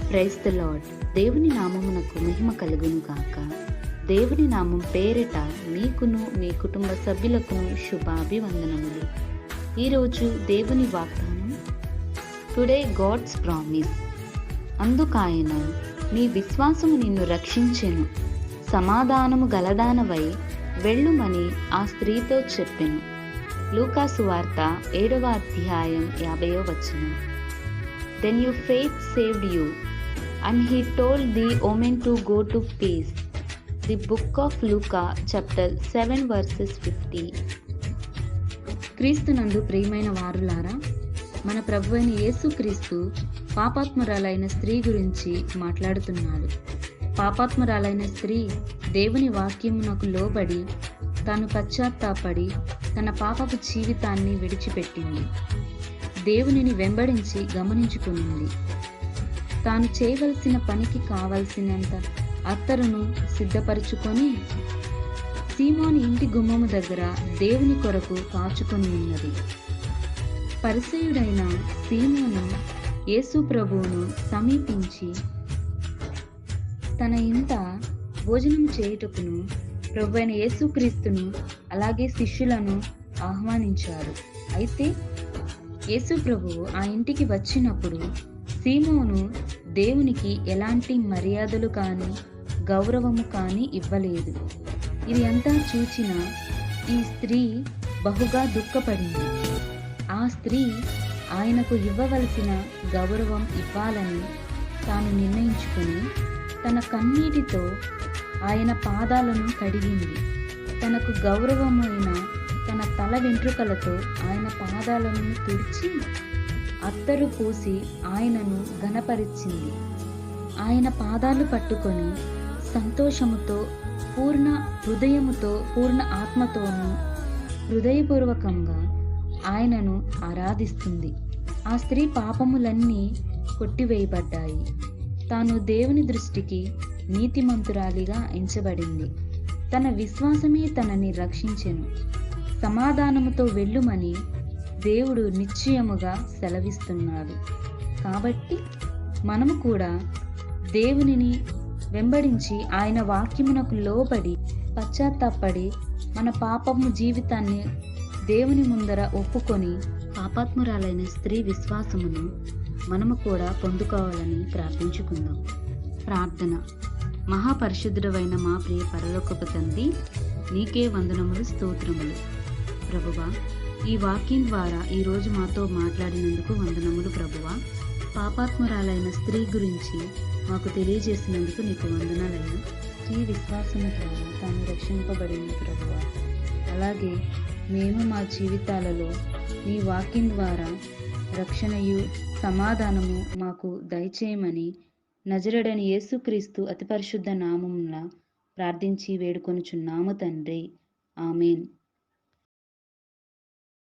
Praise the lord. దేవుని నామమునకు మహిమ కలుగును గాక. దేవుని నామం పేరిట మీకును మీ కుటుంబ సభ్యులకును శుభాభివందనములు. ఈరోజు దేవుని వాగ్దానం, టుడే గాడ్స్ ప్రామిస్. అందుకాయన నీ విశ్వాసము నిన్ను రక్షించెను, సమాధానము గలదానవై వెళ్ళుమని ఆ స్త్రీతో చెప్పెను. లూకాసు వార్త 7వ అధ్యాయం 50వ వచనం. Then your faith saved you, and he told the woman to go to peace. The book of Luka, chapter 7, verses 50. క్రీస్తునందు ప్రియమైన వారులారా, మన ప్రభువైన యేసుక్రీస్తు పాపాత్మురాలైన స్త్రీ గురించి మాట్లాడుతున్నాడు. పాపాత్మురాలైన స్త్రీ దేవుని వాక్యమునకు లోబడి తాను పశ్చాత్తాపడి తన పాపపు జీవితాన్ని విడిచిపెట్టింది. దేవునిని వెంబడించి గమనించుకునింది. తాను చేయవలసిన పనికి కావలసినంత అత్తరును సిద్ధపరుచుకొని సీమోని ఇంటి గుమ్మము దగ్గర దేవుని కొరకు కాచుకొని ఉన్నది. పరిసయుడైన సీమోను యేసు ప్రభువును సమీపించి తన ఇంట భోజనం చేయుటకును ప్రభువైన యేసుక్రీస్తును అలాగే శిష్యులను ఆహ్వానించాడు. అయితే యేసు ప్రభువు ఆ ఇంటికి వచ్చినప్పుడు సీమోను దేవునికి ఎలాంటి మర్యాదలు కానీ గౌరవము కానీ ఇవ్వలేదు. ఇది అంతా చూచిన ఈ స్త్రీ బహుగా దుఃఖపడింది. ఆ స్త్రీ ఆయనకు ఇవ్వవలసిన గౌరవం ఇవ్వాలని తాను నిర్ణయించుకుని తన కన్నీటితో ఆయన పాదాలను కడిగింది. తనకు గౌరవమైన తన తల వెంట్రుకలతో ఆయన పాదాలను తుడిచి అత్తరు పూసి ఆయనను ఘనపరిచింది. ఆయన పాదాలు పట్టుకొని సంతోషముతో, పూర్ణ హృదయముతో, పూర్ణ ఆత్మతోనూ హృదయపూర్వకంగా ఆయనను ఆరాధిస్తుంది. ఆ స్త్రీ పాపములన్నీ కొట్టివేయబడ్డాయి. తాను దేవుని దృష్టికి నీతిమంతురాలిగా ఎంచబడింది. తన విశ్వాసమే తనని రక్షించెను. సమాధానముతో వెళ్ళుమని దేవుడు నిశ్చయముగా సెలవిస్తున్నాడు. కాబట్టి మనము కూడా దేవునిని వెంబడించి ఆయన వాక్యమునకు లోబడి పశ్చాత్తాపడి మన పాపము జీవితాన్ని దేవుని ముందర ఒప్పుకొని పాపాత్మురాలైన స్త్రీ విశ్వాసమును మనము కూడా పొందుకోవాలని ప్రార్థించుకుందాం. ప్రార్థన. మహాపరిశుద్ధుడవైన మా ప్రియ పరలోకపు తండ్రి, నీకే వందనములు, స్తోత్రములు. ప్రభువా, ఈ వాక్యం ద్వారా ఈరోజు మాతో మాట్లాడినందుకు వందనములు ప్రభువా. పాపాత్మురాలైన స్త్రీ గురించి మాకు తెలియజేసినందుకు నీకు వందనాలయ్యా. ఈ విశ్వాసము ద్వారా తాను రక్షింపబడింది ప్రభువా. అలాగే మేము మా జీవితాలలో నీ వాక్యం ద్వారా రక్షణయు సమాధానము మాకు దయచేయమని నజరేయుడైన యేసుక్రీస్తు అతి పరిశుద్ధ నామమున ప్రార్థించి వేడుకొనుచున్నాము తండ్రి. ఆమేన్.